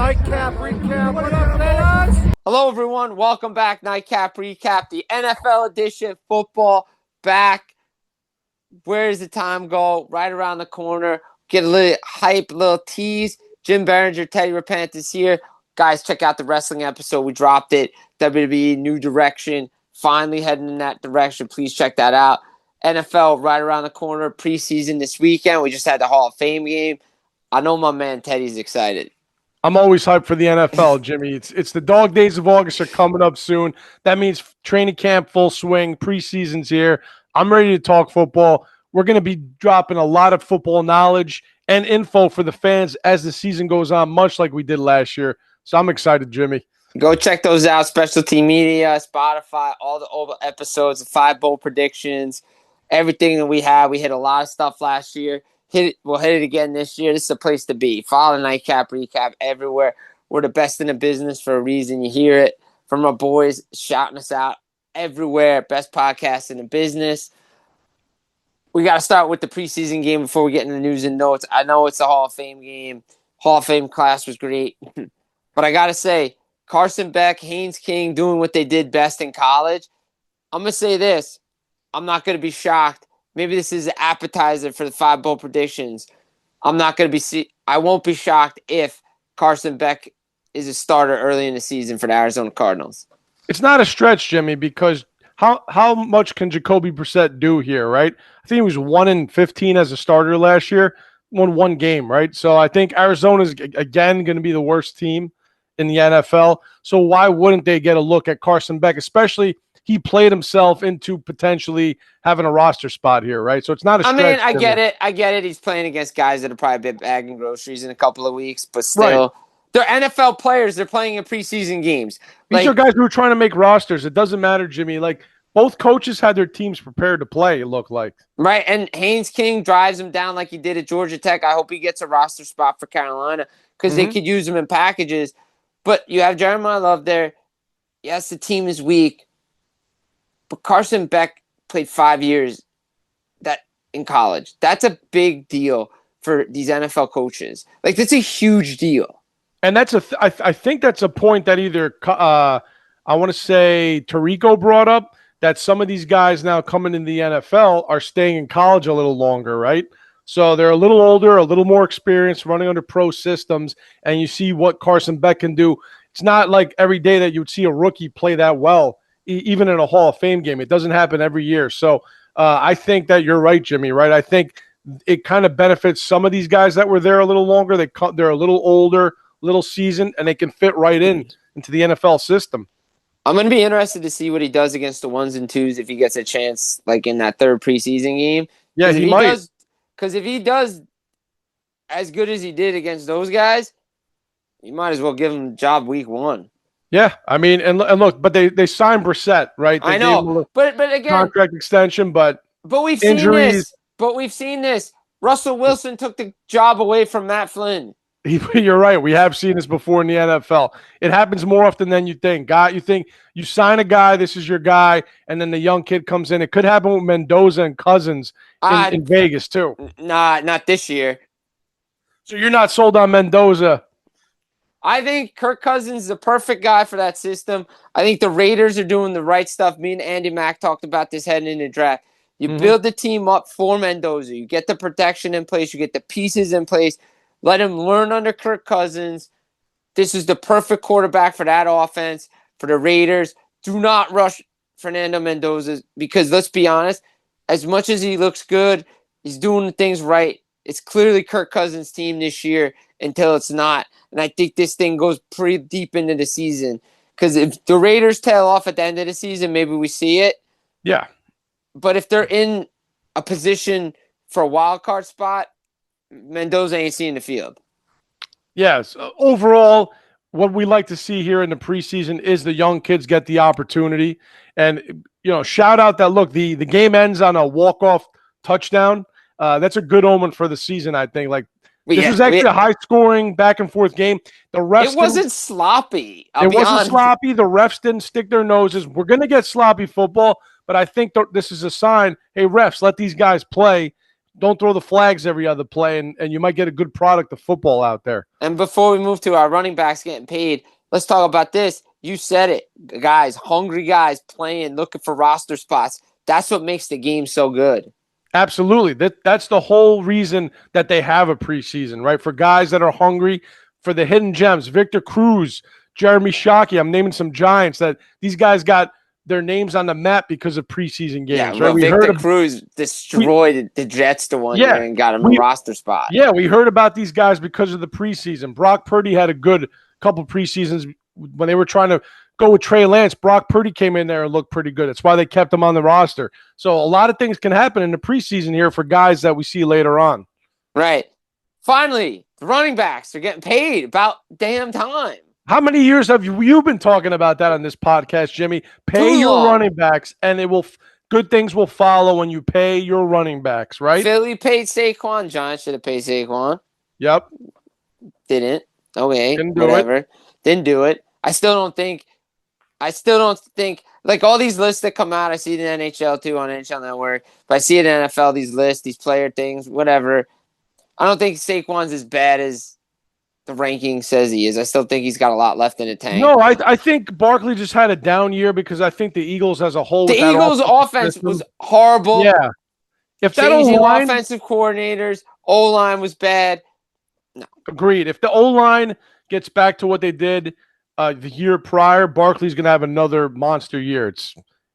Nightcap recap. What up, players? Hello, everyone. Welcome back. Nightcap recap, the NFL edition. Football back. Where does the time go? Right around the corner. Get a little hype, a little tease. Jim Biringer, Teddy Repantis here. Guys, check out the wrestling episode. We dropped it. WWE New Direction. Finally heading in that direction. Please check that out. NFL right around the corner. Preseason this weekend. We just had the Hall of Fame game. I know my man Teddy's excited. I'm always hyped for the NFL, Jimmy. It's the dog days of August are coming up soon. That means training camp full swing, preseason's here. I'm ready to talk football. We're going to be dropping a lot of football knowledge and info for the fans as the season goes on, much like we did last year. So I'm excited, Jimmy. Go check those out. Specialty Media, Spotify, all the old episodes, the 5 bowl predictions, everything that we have. We hit a lot of stuff last year. We'll hit it again this year. This is the place to be. Follow the Nightcap Recap everywhere. We're the best in the business for a reason. You hear it from our boys shouting us out everywhere. Best podcast in the business. We got to start with the preseason game before we get into the news and notes. I know it's a Hall of Fame game. Hall of Fame class was great. But I got to say, Carson Beck, Haynes King doing what they did best in college. I'm going to say this. I'm not going to be shocked. Maybe this is an appetizer for the 5 bowl predictions. I won't be shocked if Carson Beck is a starter early in the season for the Arizona Cardinals. It's not a stretch, Jimmy, because how much can Jacoby Brissett do here, right? I think he was 1-15 as a starter last year, won one game, right? So I think Arizona's, again, going to be the worst team in the NFL. So why wouldn't they get a look at Carson Beck, especially – he played himself into potentially having a roster spot here, right? So it's not a stretch. I mean, I get it. He's playing against guys that are probably bagging groceries in a couple of weeks, but still, right. They're NFL players. They're playing in preseason games. These are guys who are trying to make rosters. It doesn't matter, Jimmy. Like, both coaches had their teams prepared to play, it looked like. Right, and Haynes King drives him down like he did at Georgia Tech. I hope he gets a roster spot for Carolina because they could use him in packages. But you have Jeremiah Love there. Yes, the team is weak. But Carson Beck played 5 years in college. That's a big deal for these NFL coaches. Like, that's a huge deal. And that's I think that's a point that either I want to say Tirico brought up, that some of these guys now coming in the NFL are staying in college a little longer, right? So they're a little older, a little more experienced, running under pro systems, and you see what Carson Beck can do. It's not like every day that you would see a rookie play that well. Even in a Hall of Fame game. It doesn't happen every year. So I think that you're right, Jimmy, right? I think it kind of benefits some of these guys that were there a little longer. They're a little older, little seasoned, and they can fit right into the NFL system. I'm going to be interested to see what he does against the 1s and 2s if he gets a chance, like in that 3rd preseason game. Yeah, he might. Because if he does as good as he did against those guys, you might as well give him a job week 1. Yeah, I mean, and look, but they signed Brissett, right? They I know, but again, contract extension, but we've injuries. seen this. Russell Wilson took the job away from Matt Flynn. You're right. We have seen this before in the NFL. It happens more often than you think. You think you sign a guy, this is your guy, and then the young kid comes in. It could happen with Mendoza and Cousins in Vegas too. Nah, not this year. So you're not sold on Mendoza? I think Kirk Cousins is the perfect guy for that system. I think the Raiders are doing the right stuff. Me and Andy Mack talked about this heading into the draft. You build the team up for Mendoza. You get the protection in place. You get the pieces in place. Let him learn under Kirk Cousins. This is the perfect quarterback for that offense, for the Raiders. Do not rush Fernando Mendoza because, let's be honest, as much as he looks good, he's doing things right. It's clearly Kirk Cousins' team this year until it's not. And I think this thing goes pretty deep into the season. Because if the Raiders tail off at the end of the season, maybe we see it. Yeah. But if they're in a position for a wild card spot, Mendoza ain't seeing the field. Yes. Overall, what we like to see here in the preseason is the young kids get the opportunity. And, shout out that, look, the game ends on a walk-off touchdown. That's a good omen for the season, I think. Like, this was actually a high-scoring, back-and-forth game. The refs it wasn't sloppy. It wasn't sloppy. The refs didn't stick their noses. We're going to get sloppy football, but I think this is a sign, hey, refs, let these guys play. don't throw the flags every other play, and you might get a good product of football out there. And before we move to our running backs getting paid, let's talk about this. You said it, guys, hungry guys playing, looking for roster spots. That's what makes the game so good. Absolutely. That's the whole reason that they have a preseason, right? For guys that are hungry, for the hidden gems, Victor Cruz, Jeremy Shockey. I'm naming some Giants that these guys got their names on the map because of preseason games, Yeah, right? We Victor Cruz destroyed the Jets the one year and got him a roster spot. Yeah, we heard about these guys because of the preseason. Brock Purdy had a good couple preseasons when they were trying to go with Trey Lance. Brock Purdy came in there and looked pretty good. That's why they kept him on the roster. So a lot of things can happen in the preseason here for guys that we see later on. Right. Finally, the running backs are getting paid. About damn time. How many years have you been talking about that on this podcast, Jimmy? Pay your running backs, and good things will follow when you pay your running backs, right? Think paid Saquon. Giants should have paid Saquon. Yep. Didn't. Okay. Didn't do it. I still don't think like all these lists that come out, I see it in NHL too on NHL Network, but I see it in NFL, these lists, these player things, whatever. I don't think Saquon's as bad as the ranking says he is. I still think he's got a lot left in the tank. No, I think Barkley just had a down year because I think the Eagles as a whole. The Eagles' offense was horrible. Yeah. If that changing offensive coordinators, O-line was bad. No. Agreed. If the O-line gets back to what they did the year prior, Barkley's going to have another monster year.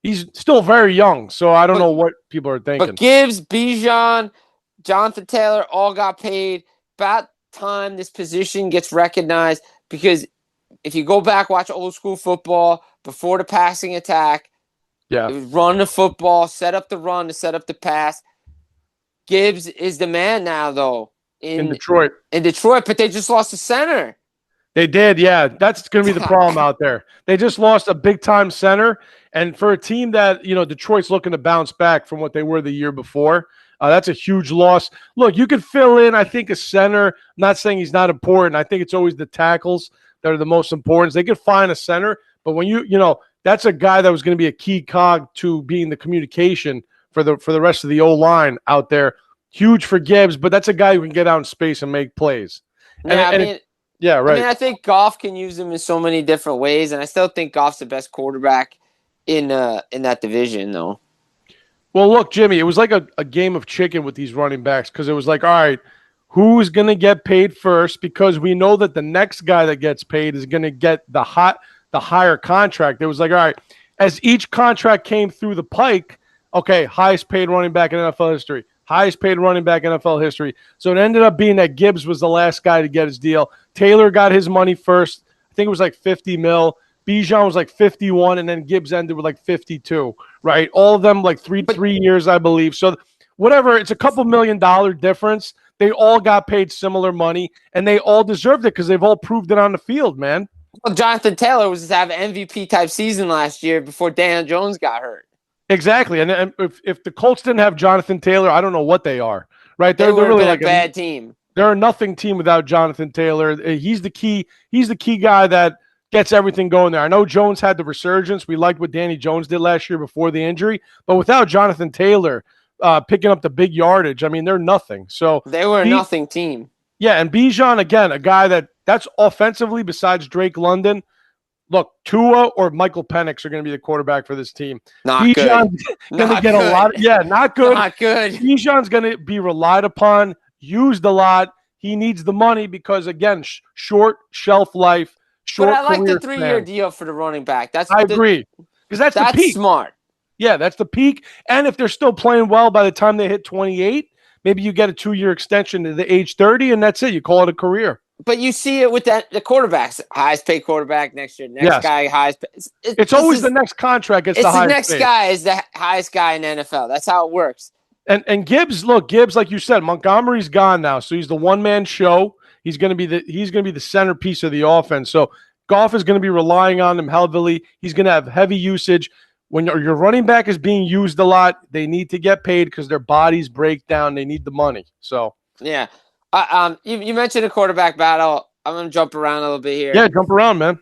He's still very young, so I don't know what people are thinking. But Gibbs, Bijan, Jonathan Taylor all got paid. About time this position gets recognized, because if you go back, watch old school football before the passing attack, it was run the football, set up the run to set up the pass. Gibbs is the man now, though, in Detroit. But they just lost the center. They did, yeah. That's going to be the problem out there. They just lost a big-time center, and for a team that, Detroit's looking to bounce back from what they were the year before, that's a huge loss. Look, you could fill in, I think, a center. I'm not saying he's not important. I think it's always the tackles that are the most important. They could find a center, but when that's a guy that was going to be a key cog to being the communication for the rest of the O-line out there. Huge for Gibbs, but that's a guy who can get out in space and make plays. Yeah, right. I think Goff can use him in so many different ways, and I still think Goff's the best quarterback in that division, though. Well, look, Jimmy, it was like a game of chicken with these running backs, because it was like, all right, who's going to get paid first? Because we know that the next guy that gets paid is going to get the higher contract. It was like, all right, as each contract came through the pike, okay, highest paid running back in NFL history, highest paid running back in NFL history. So it ended up being that Gibbs was the last guy to get his deal. Taylor got his money first. I think it was like $50 million. Bijan was like 51, and then Gibbs ended with like 52, right? All of them like three years, I believe. So whatever, it's a couple $1 million difference. They all got paid similar money, and they all deserved it because they've all proved it on the field, man. Well, Jonathan Taylor was to have an MVP-type season last year before Daniel Jones got hurt. Exactly, and if the Colts didn't have Jonathan Taylor, I don't know what they are, right? They're really like a bad team. They're a nothing team without Jonathan Taylor. He's the key guy that gets everything going there. I know Jones had the resurgence. We liked what Danny Jones did last year before the injury, but without Jonathan Taylor picking up the big yardage, I mean, they're nothing. So they were a nothing team. Yeah, and Bijan, again, a guy that's offensively, besides Drake London, look, Tua or Michael Penix are going to be the quarterback for this team. Bijan's going to get a lot. Not good. Not good. Bijan's going to be relied upon, used a lot. He needs the money because, again, short shelf life. But I like the 3-year deal for the running back. I agree. Because that's the peak. Smart. Yeah, that's the peak. And if they're still playing well by the time they hit 28, maybe you get a 2-year extension to the age 30, and that's it. You call it a career. But you see it with the quarterbacks. Highest paid quarterback next year. Next guy, highest paid. It's always the next contract gets the highest paid. It's the next guy is the highest guy in the NFL. That's how it works. And Gibbs, like you said, Montgomery's gone now, so he's the one-man show. He's going to be the centerpiece of the offense. So Goff is going to be relying on him heavily. He's going to have heavy usage. When your running back is being used a lot, they need to get paid because their bodies break down. They need the money. So yeah, you mentioned a quarterback battle. I'm going to jump around a little bit here. Yeah, jump around, man.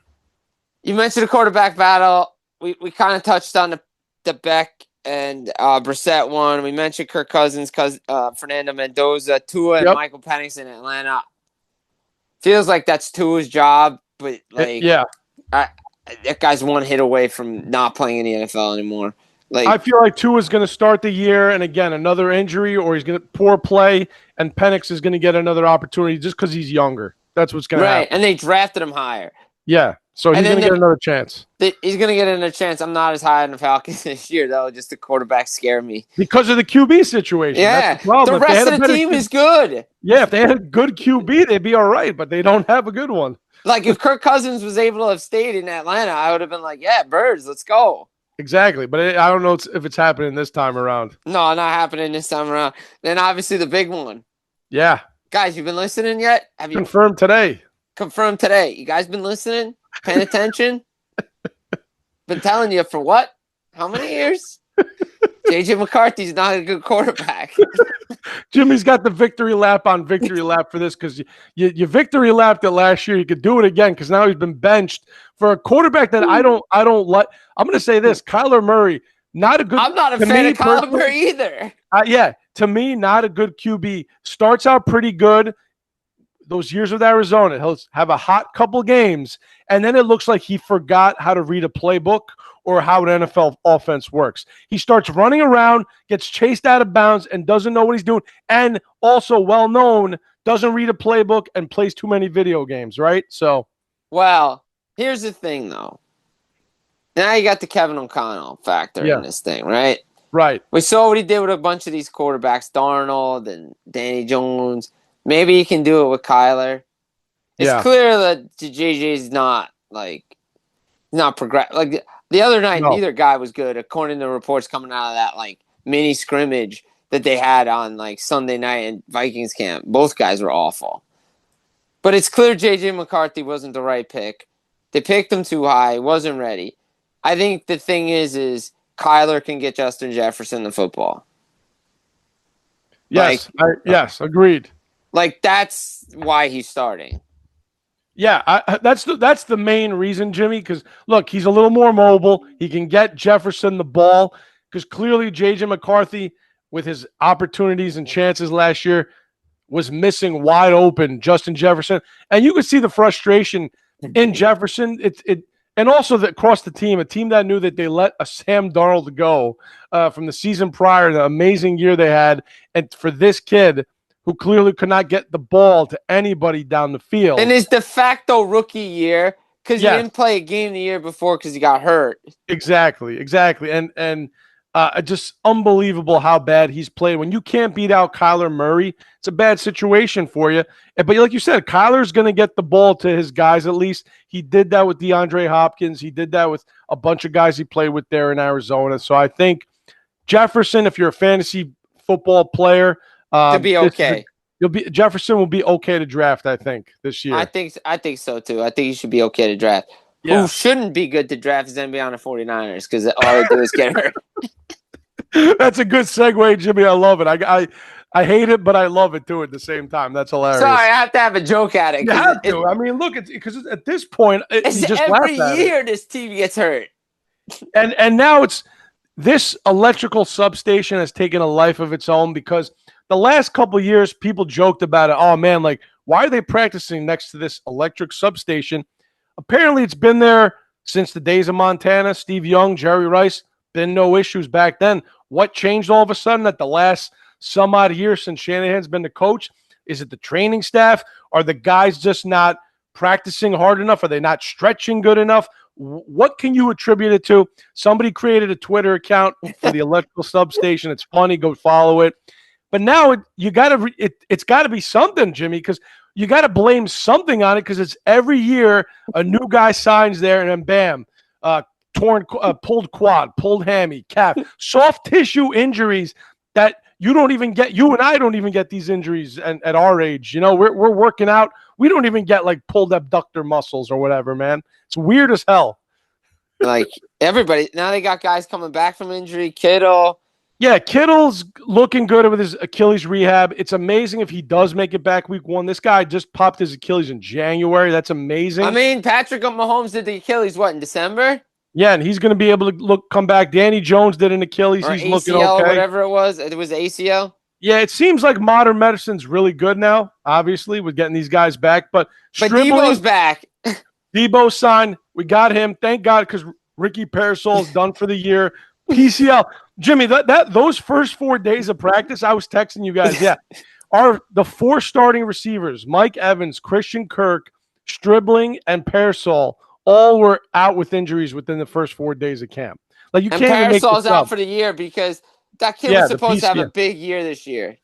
You mentioned a quarterback battle. We kind of touched on the Beck and Brissett won. We mentioned Kirk Cousins, Fernando Mendoza, Tua, and Michael Penix in Atlanta. Feels like that's Tua's job, but that guy's one hit away from not playing in the NFL anymore. I feel like Tua's going to start the year, and again, another injury, or he's going to poor play, and Penix is going to get another opportunity just because he's younger. That's what's going to happen. Right, and they drafted him higher. Yeah, so he's going to get another chance. He's going to get another chance. I'm not as high on the Falcons this year, though. Just the quarterback scare me. Because of the QB situation. Yeah, the rest of the team is good. Yeah, if they had a good QB, they'd be all right, but they don't have a good one. Like, if Kirk Cousins was able to have stayed in Atlanta, I would have been like, yeah, Birds, let's go. Exactly, but I don't know if it's happening this time around. No, not happening this time around. Then, obviously, the big one. Yeah. Guys, you been listening yet? Have you confirmed today? Confirmed today. You guys been listening? Paying attention? Been telling you for what? How many years? JJ McCarthy's not a good quarterback. Jimmy's got the victory lap on victory lap for this because you victory lapped it last year. You could do it again because now he's been benched for a quarterback that I don't like. I'm going to say this: Kyler Murray, not a good. I'm not a fan of Kyler Murray either. Yeah, to me, not a good QB. Starts out pretty good. Those years with Arizona, he'll have a hot couple games, and then it looks like he forgot how to read a playbook or how an NFL offense works. He starts running around, gets chased out of bounds, and doesn't know what he's doing. And also, well-known, doesn't read a playbook and plays too many video games, right? So, well, here's the thing, though. Now you got the Kevin O'Connell factor in this thing, right? Right. We saw what he did with a bunch of these quarterbacks, Darnold and Danny Jones. Maybe he can do it with Kyler. It's clear that JJ's not progress. Like the other night, neither guy was good, according to reports coming out of that mini scrimmage that they had on Sunday night in Vikings camp. Both guys were awful. But it's clear JJ McCarthy wasn't the right pick. They picked him too high. He wasn't ready. I think the thing is Kyler can get Justin Jefferson the football. Yes, yes, agreed. That's why he's starting. Yeah, that's the main reason, Jimmy, because, look, he's a little more mobile. He can get Jefferson the ball because clearly J.J. McCarthy, with his opportunities and chances last year, was missing wide open Justin Jefferson. And you could see the frustration in Jefferson. And also across the team, a team that knew that they let a Sam Darnold go from the season prior, the amazing year they had. And for this kid who clearly could not get the ball to anybody down the field. And his de facto rookie year, because he didn't play a game the year before because he got hurt. Exactly. And just unbelievable how bad he's played. When you can't beat out Kyler Murray, it's a bad situation for you. But like you said, Kyler's going to get the ball to his guys at least. He did that with DeAndre Hopkins. He did that with a bunch of guys he played with there in Arizona. So I think Jefferson, if you're a fantasy football player, to be okay. Jefferson will be okay to draft, I think, this year. I think so too. I think he should be okay to draft. Yeah. Who shouldn't be good to draft is NBA on the 49ers because all they do is get hurt. That's a good segue, Jimmy. I love it. I hate it, but I love it too at the same time. That's hilarious. Sorry, I have to have a joke at it. You have to. I mean, look, because at this point, it's just every year this team gets hurt. And now it's this electrical substation has taken a life of its own because the last couple of years, people joked about it. Oh, man, why are they practicing next to this electric substation? Apparently, it's been there since the days of Montana. Steve Young, Jerry Rice, been no issues back then. What changed all of a sudden at the last some odd years since Shanahan's been the coach? Is it the training staff? Are the guys just not practicing hard enough? Are they not stretching good enough? What can you attribute it to? Somebody created a Twitter account for the electrical substation. It's funny. Go follow it. But now it's got to be something, Jimmy, because you got to blame something on it because it's every year a new guy signs there and then bam, pulled quad, pulled hammy, calf, soft tissue injuries that you don't even get. You and I don't even get these injuries at our age. You know, we're working out. We don't even get pulled abductor muscles or whatever, man. It's weird as hell. Everybody now, they got guys coming back from injury. Kittle. Yeah, Kittle's looking good with his Achilles rehab. It's amazing if he does make it back week 1. This guy just popped his Achilles in January. That's amazing. I mean, Patrick Mahomes did the Achilles, in December? Yeah, and he's going to be able to come back. Danny Jones did an Achilles. Or He's ACL looking or okay. whatever it was. It was ACL. Yeah, it seems like modern medicine's really good now, obviously, with getting these guys back. But Debo's back. Debo signed. We got him. Thank God, because Ricky Parasol's done for the year. PCL. Jimmy, those first 4 days of practice, I was texting you guys. Yeah. The 4 starting receivers, Mike Evans, Christian Kirk, Stribling, and Parasol, all were out with injuries within the first 4 days of camp. Like, you And can't even make Parasol's this out up. for the year because that kid was supposed to have a big year this year.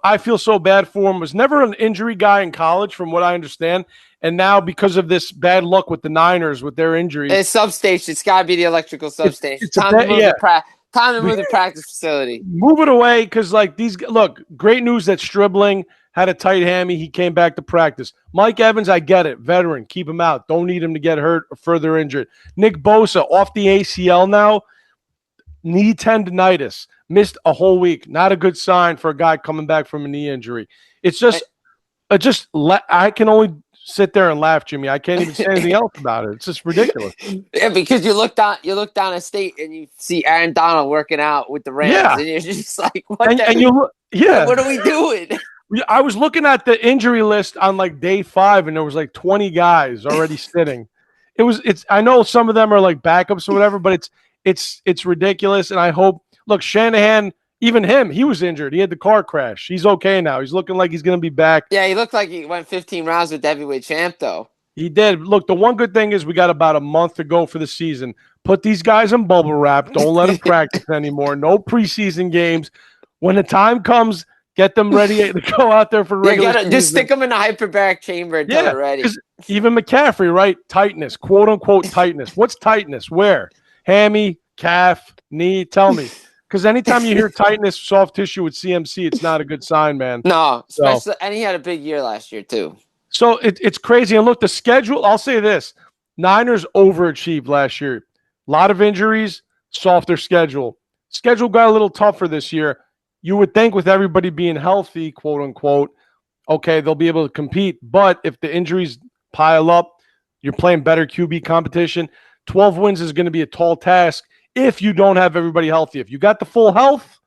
I feel so bad for him. Was never an injury guy in college, from what I understand. And now, because of this bad luck with the Niners with their injuries. It's substation. It's got to be the electrical substation. Time to move the practice facility. Move it away, because, like, great news that Stribling had a tight hammy. He came back to practice. Mike Evans, I get it. Veteran. Keep him out. Don't need him to get hurt or further injured. Nick Bosa, off the ACL now. Knee tendonitis. Missed a whole week. Not a good sign for a guy coming back from a knee injury. It's just, I can only sit there and laugh, Jimmy. I can't even say anything else about it. It's just ridiculous. Yeah, because you look down a state and you see Aaron Donald working out with the Rams, and you're just like, what are we doing? I was looking at the injury list on like day 5, and there was like 20 guys already sitting. I know some of them are like backups or whatever, but it's ridiculous. And I hope, look, Shanahan, even him, he was injured. He had the car crash. He's okay now. He's looking like he's going to be back. Yeah, he looked like he went 15 rounds with the heavyweight champ, though. He did. Look, the one good thing is we got about a month to go for the season. Put these guys in bubble wrap. Don't let them practice anymore. No preseason games. When the time comes, get them ready to go out there for regular season. Just stick them in a hyperbaric chamber until they're ready. Even McCaffrey, right? Tightness, quote-unquote tightness. What's tightness? Where? Hammy, calf, knee? Tell me. Because anytime you hear tightness, soft tissue with CMC, it's not a good sign, man. No, especially, and he had a big year last year, too. So it's crazy. And look, the schedule, I'll say this. Niners overachieved last year. A lot of injuries, softer schedule. Schedule got a little tougher this year. You would think with everybody being healthy, quote unquote, okay, they'll be able to compete. But if the injuries pile up, you're playing better QB competition. 12 wins is going to be a tall task if you don't have everybody healthy. If you got the full health,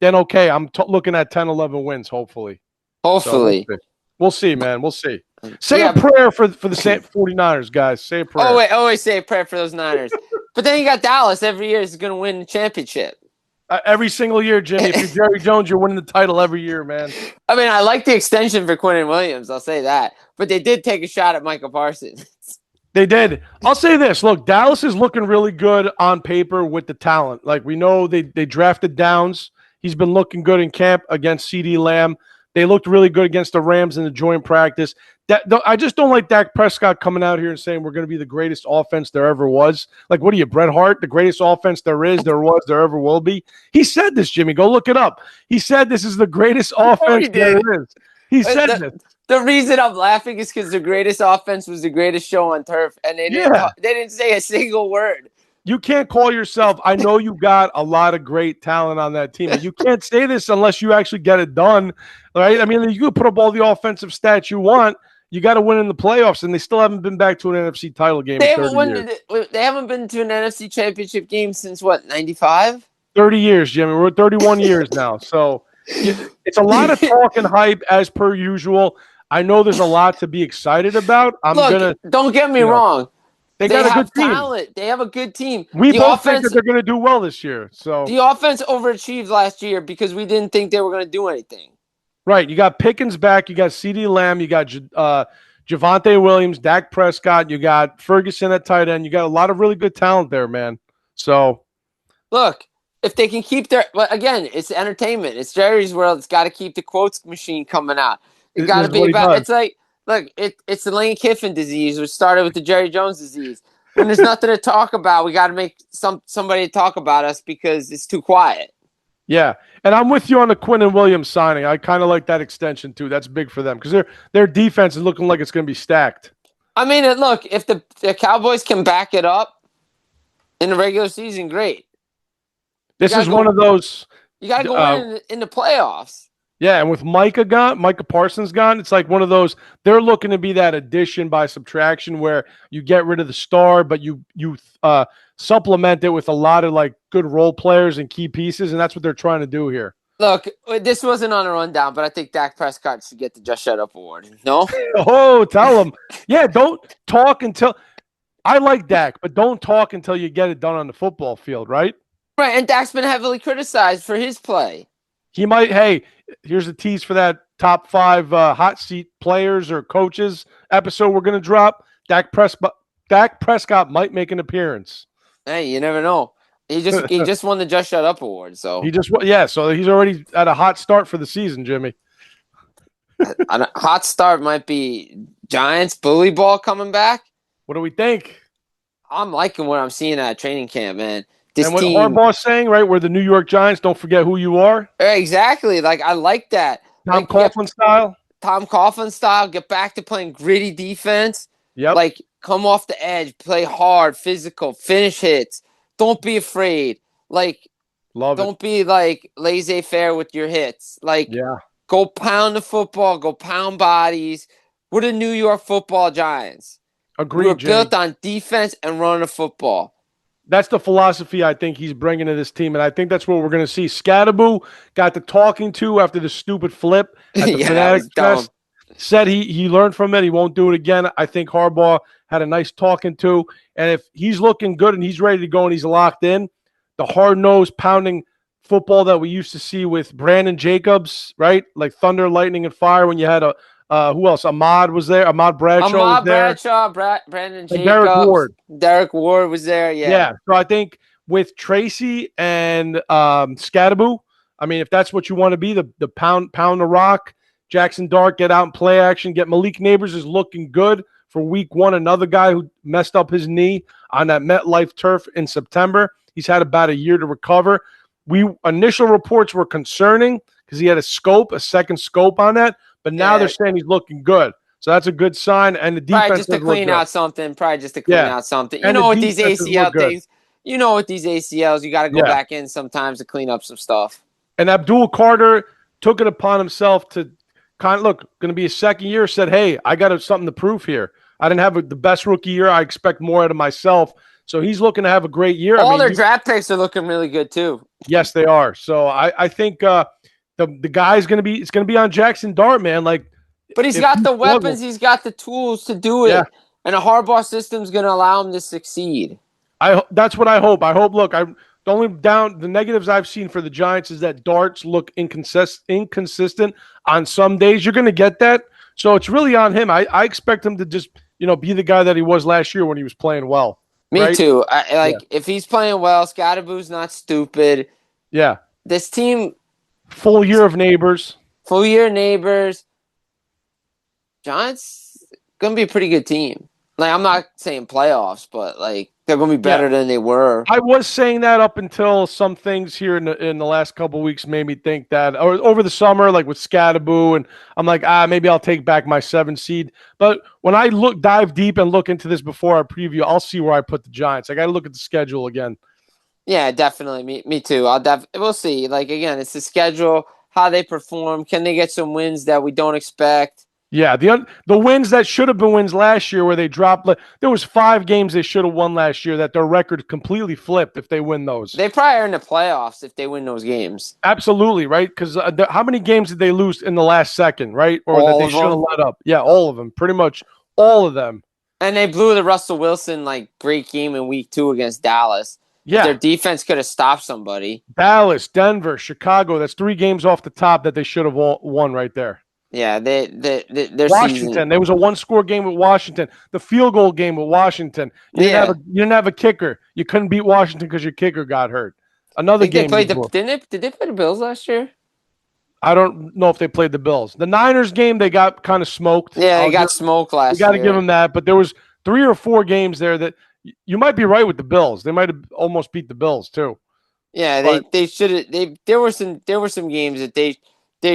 then okay, I'm looking at 10, 11 wins, hopefully. Hopefully. So we'll see, man. We'll see. Say a prayer for the 49ers, guys. Say a prayer. Always say a prayer for those Niners. But then you got Dallas every year is going to win the championship. Every single year, Jimmy. If you're Jerry Jones, you're winning the title every year, man. I mean, I like the extension for Quinnen Williams. I'll say that. But they did take a shot at Micah Parsons. They did. I'll say this. Look, Dallas is looking really good on paper with the talent. Like, we know they drafted Downs. He's been looking good in camp against CeeDee Lamb. They looked really good against the Rams in the joint practice. I just don't like Dak Prescott coming out here and saying we're going to be the greatest offense there ever was. Like, what are you, Bret Hart? The greatest offense there is, there was, there ever will be. He said this, Jimmy. Go look it up. He said this is the greatest offense there is. He said this. The reason I'm laughing is because the greatest offense was the greatest show on turf, and they didn't say a single word. You can't call yourself. I know you got a lot of great talent on that team, and you can't say this unless you actually get it done, right? I mean, you can put up all the offensive stats you want. You got to win in the playoffs, and they still haven't been back to an NFC title game. They haven't been to an NFC championship game since what, 95? 30 years, Jimmy. We're at 31 years now, so it's a lot of talk and hype as per usual. I know there's a lot to be excited about. Don't get me wrong. They got a good talent. Team. They have a good team. We both think that they're going to do well this year. So the offense overachieved last year because we didn't think they were going to do anything. Right. You got Pickens back. You got CeeDee Lamb. You got Javonte Williams, Dak Prescott. You got Ferguson at tight end. You got a lot of really good talent there, man. So look, if they can keep again, it's entertainment. It's Jerry's world. It's got to keep the quotes machine coming out. It got to be about. It's like, look, it's the Lane Kiffin disease, which started with the Jerry Jones disease. When there's nothing to talk about, we got to make somebody talk about us because it's too quiet. Yeah, and I'm with you on the Quinnen Williams signing. I kind of like that extension too. That's big for them because their defense is looking like it's going to be stacked. I mean, look, if the Cowboys can back it up in the regular season, great. This is one of those. You got to go in the playoffs. Yeah, and with Micah Parsons gone, it's like one of those. They're looking to be that addition by subtraction where you get rid of the star, but you supplement it with a lot of like good role players and key pieces, and that's what they're trying to do here. Look, this wasn't on a rundown, but I think Dak Prescott should get the Just Shut Up award. No? Oh, tell them. Yeah, don't talk until I like Dak, but don't talk until you get it done on the football field, right? Right, and Dak's been heavily criticized for his play. He might. Hey, here's a tease for that top 5 hot seat players or coaches episode we're going to drop. Dak Prescott might make an appearance. Hey, you never know. He just won the Just Shut Up award, so so he's already at a hot start for the season, Jimmy. a hot start might be Giants bully ball coming back. What do we think? I'm liking what I'm seeing at training camp, man. And what Harbaugh's saying, right? We're the New York Giants. Don't forget who you are. Exactly. Like, I like that. Tom Coughlin style. Tom Coughlin style. Get back to playing gritty defense. Yep. Like, come off the edge. Play hard, physical, finish hits. Don't be afraid. Like, don't be, like, laissez-faire with your hits. Like, go pound the football. Go pound bodies. We're the New York football Giants. Agreed, We're built on defense and running the football. That's the philosophy I think he's bringing to this team, and I think that's what we're going to see. Scatterboo got the talking to after the stupid flip at the Fanatic Fest. Said he learned from it. He won't do it again. I think Harbaugh had a nice talking to, and if he's looking good and he's ready to go and he's locked in, the hard-nosed pounding football that we used to see with Brandon Jacobs, right? Like thunder, lightning, and fire when you had who else? Ahmad was there. Ahmad Bradshaw was there. Brandon Jacobs. Derek Ward was there. Yeah. So I think with Tracy and Scatterboo, I mean, if that's what you want to be, the pound the rock, Jackson Dart, get out and play action. Get Malik Neighbors is looking good for week 1. Another guy who messed up his knee on that MetLife turf in September. He's had about a year to recover. Initial reports were concerning because he had a second scope on that. But now they're saying he's looking good. So that's a good sign. And the defense probably just to clean out something. You know, with these ACL things, you got to go back in sometimes to clean up some stuff. And Abdul Carter took it upon himself to going to be his second year, said, hey, I got something to prove here. I didn't have the best rookie year. I expect more out of myself. So he's looking to have a great year. All their draft picks are looking really good too. Yes, they are. So I think the guy's going to be on Jackson Dart, man. Like, but he's got the weapons. He's got the tools to do it. Yeah. And a Harbaugh system's going to allow him to succeed. That's what I hope. The negatives I've seen for the Giants is that Darts look inconsistent on some days. You're going to get that. So it's really on him. I expect him to just, be the guy that he was last year when he was playing well. Me too. If he's playing well, Scatterboo's not stupid. Yeah. This team. Full year of Neighbors. Giants going to be a pretty good team. Like, I'm not saying playoffs, but like they're going to be better than they were. I was saying that up until some things here in the last couple of weeks made me think that, or over the summer, like with Scatterboo, and I'm like, maybe I'll take back my 7 seed. But when I dive deep and look into this before our preview, I'll see where I put the Giants. I got to look at the schedule again. Yeah, definitely. Me too. We'll see. Like, again, it's the schedule, how they perform. Can they get some wins that we don't expect? Yeah, the wins that should have been wins last year where they dropped. There was 5 games they should have won last year that their record completely flipped if they win those. They probably are in the playoffs if they win those games. Absolutely, right? Because how many games did they lose in the last second, right? Or all that they should have let up? Yeah, all of them. Pretty much all of them. And they blew the Russell Wilson, great game in week 2 against Dallas. Yeah. Their defense could have stopped somebody. Dallas, Denver, Chicago. That's 3 games off the top that they should have won right there. Yeah, their Washington. Season. There was a 1-score game with Washington. The field goal game with Washington. You didn't have a kicker. You couldn't beat Washington because your kicker got hurt. Another game. Did they play the Bills last year? I don't know if they played the Bills. The Niners game, they got kind of smoked. Yeah, they got smoked last year. You got to give them that. But there was 3 or 4 games there that you might be right with the Bills. They might have almost beat the Bills too. Yeah, they should have. There were some games that they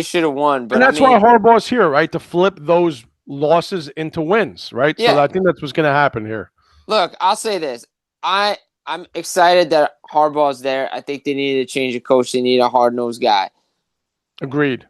should have won. But and that's why Harbaugh's here, right? To flip those losses into wins, right? Yeah. So I think that's what's going to happen here. Look, I'll say this. I'm excited that Harbaugh's there. I think they needed to change the coach. They need a hard-nosed guy. Agreed.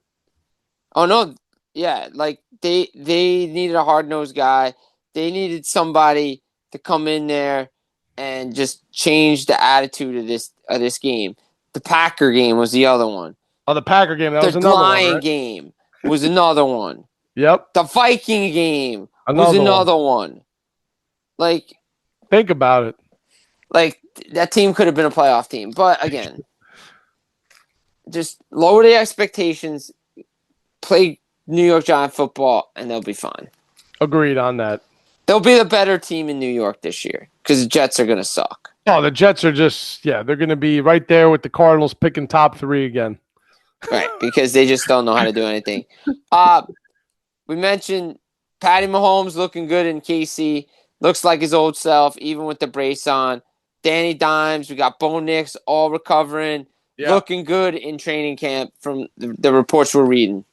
Oh no, yeah, like they needed a hard nosed guy. They needed somebody to come in there and just change the attitude of this game. The Packer game was the other one. Oh, the Packer game, that was The another one, Lion right? game was another one. Yep, The Viking game was another one. another one. Like Think about it. like that team could have been a playoff team, but again, just lower the expectations. Play New York Giant football, and they'll be fine. Agreed on that. They'll be the better team in New York this year because the Jets are going to suck. Oh, the Jets are just, they're going to be right there with the Cardinals picking top 3 again. Right, because they just don't know how to do anything. We mentioned Patty Mahomes looking good in KC. Looks like his old self, even with the brace on. Danny Dimes, we got Bo Nix all recovering. Yeah. Looking good in training camp from the reports we're reading.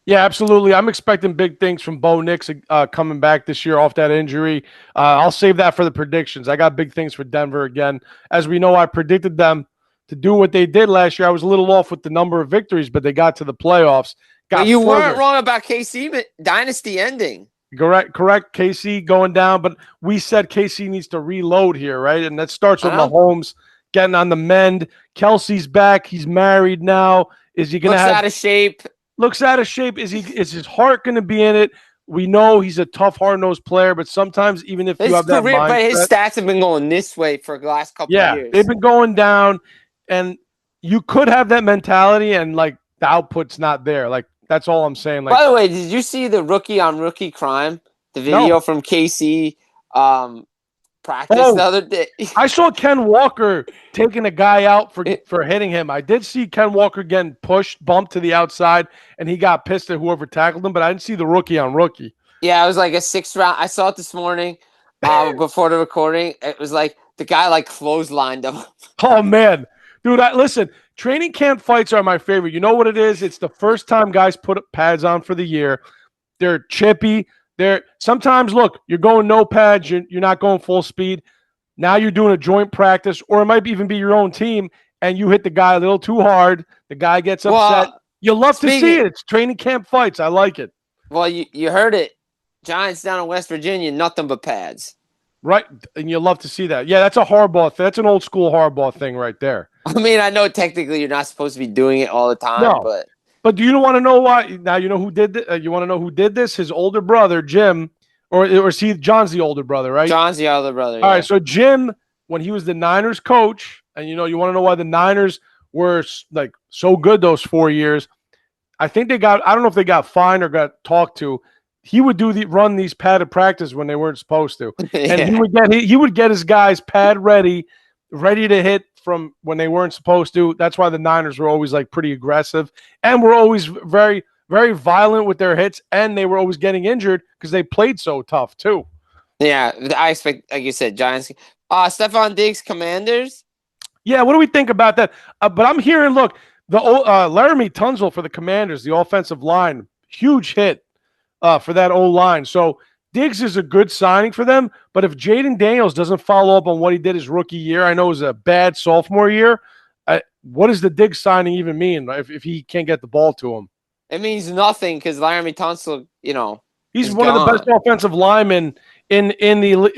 Yeah, absolutely. I'm expecting big things from Bo Nix coming back this year off that injury. I'll save that for the predictions. I got big things for Denver again. As we know, I predicted them to do what they did last year. I was a little off with the number of victories, but they got to the playoffs. But you weren't wrong about KC dynasty ending. Correct. KC going down, but we said KC needs to reload here, right? And that starts with Mahomes getting on the mend. Kelsey's back. He's married now. Is he going to out of shape? Looks out of shape. Is his heart going to be in it? We know he's a tough, hard-nosed player, but sometimes even if you have that mindset, but his stats have been going this way for the last couple of years. They've been going down, and you could have that mentality, and like the output's not there. Like that's all I'm saying. Like, by the way, did you see the rookie on rookie crime? The video from KC practice the other day. I saw Ken Walker taking a guy out for hitting him. I did see Ken Walker getting bumped to the outside, and he got pissed at whoever tackled him, but I didn't see the rookie on rookie. Yeah, it was like a 6th round. I saw it this morning before the recording. It was like the guy like clotheslined him. Oh, man. Dude, listen, training camp fights are my favorite. You know what it is? It's the first time guys put pads on for the year. They're chippy. Sometimes, look, you're going no pads. You're not going full speed. Now you're doing a joint practice, or it might even be your own team, and you hit the guy a little too hard. The guy gets upset. You love to see it. It's training camp fights. I like it. Well, you heard it. Giants down in West Virginia, nothing but pads. Right, and you love to see that. Yeah, that's a Harbaugh thing. That's an old school Harbaugh thing right there. I mean, I know technically you're not supposed to be doing it all the time, but do you want to know why? Now you know who did this. You want to know who did this? His older brother, Jim, or see, John's the older brother, right? John's the older brother. All right, so Jim, when he was the Niners coach, and you want to know why the Niners were like so good those 4 years. I think I don't know if they got fined or got talked to. He would run these padded practice when they weren't supposed to, and he would get his guys pad ready to hit from when they weren't supposed to. That's why the Niners were always like pretty aggressive and were always very, very violent with their hits, and they were always getting injured because they played so tough too. Yeah, I expect, like you said, Giants. Stephon Diggs, Commanders. Yeah, what do we think about that? But I'm hearing, look, the Laramie Tunsil for the Commanders, the offensive line, huge hit for that O-line. So Diggs is a good signing for them, but if Jaden Daniels doesn't follow up on what he did his rookie year, I know it was a bad sophomore year, what does the Diggs signing even mean if he can't get the ball to him? It means nothing because Laramie Tunsil, he's one of the best offensive linemen in the league.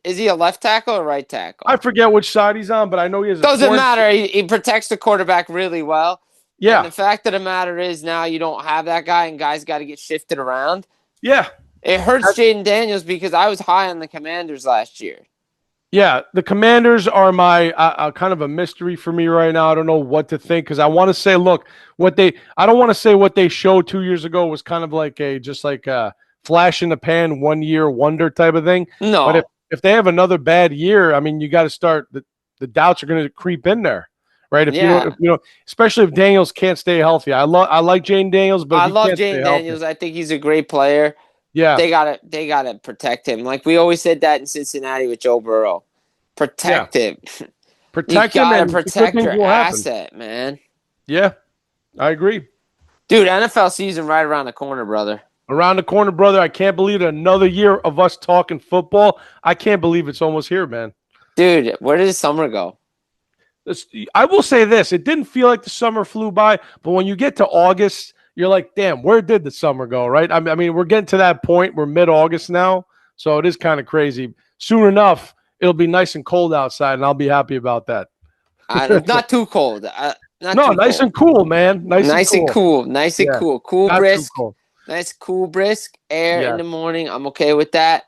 Is he a left tackle or right tackle? I forget which side he's on, but I know he has. Doesn't matter. He protects the quarterback really well. Yeah. And the fact of the matter is now you don't have that guy, and guys got to get shifted around. Yeah. It hurts Jaden Daniels because I was high on the Commanders last year. Yeah, the Commanders are my kind of a mystery for me right now. I don't know what to think because I want to say, look, I don't want to say what they showed 2 years ago was kind of like a flash in the pan, 1 year wonder type of thing. No, but if they have another bad year, I mean, you got to start. The doubts are going to creep in there, right? If you especially if Daniels can't stay healthy. I like Jane Daniels, but I love Jane Daniels. I think he's a great player. Yeah, they gotta protect him. Like we always said that in Cincinnati with Joe Burrow. Protect him. Protect him and protect your asset, man. Yeah, I agree. Dude, NFL season right around the corner, brother. Around the corner, brother. I can't believe it. Another year of us talking football. I can't believe it's almost here, man. Dude, where did the summer go? I will say this. It didn't feel like the summer flew by, but when you get to August, you're like, damn, where did the summer go, right? I mean, we're getting to that point. We're mid-August now, so it is kind of crazy. Soon enough, it'll be nice and cold outside, and I'll be happy about that. Not too cold. Not No, too nice cold. and cool, man. Nice and Nice and cool. cool. Nice and Yeah, cool. Cool not too brisk. cold. Nice cool brisk air in Yeah, the morning. I'm okay with that.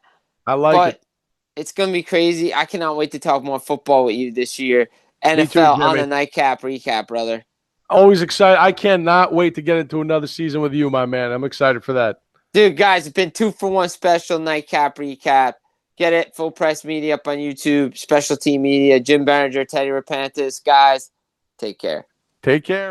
I like it. But it's gonna be crazy. I cannot wait to talk more football with you this year. Me too, NFL on Jimmy. the nightcap recap, brother. Always excited. I cannot wait to get into another season with you, my man. I'm excited for that. Dude, guys, it's been 2-for-1 special nightcap recap. Get it, Full Press Media up on YouTube, Special Team Media, Jim Biringer, Teddy Repantis. Guys, take care. Take care.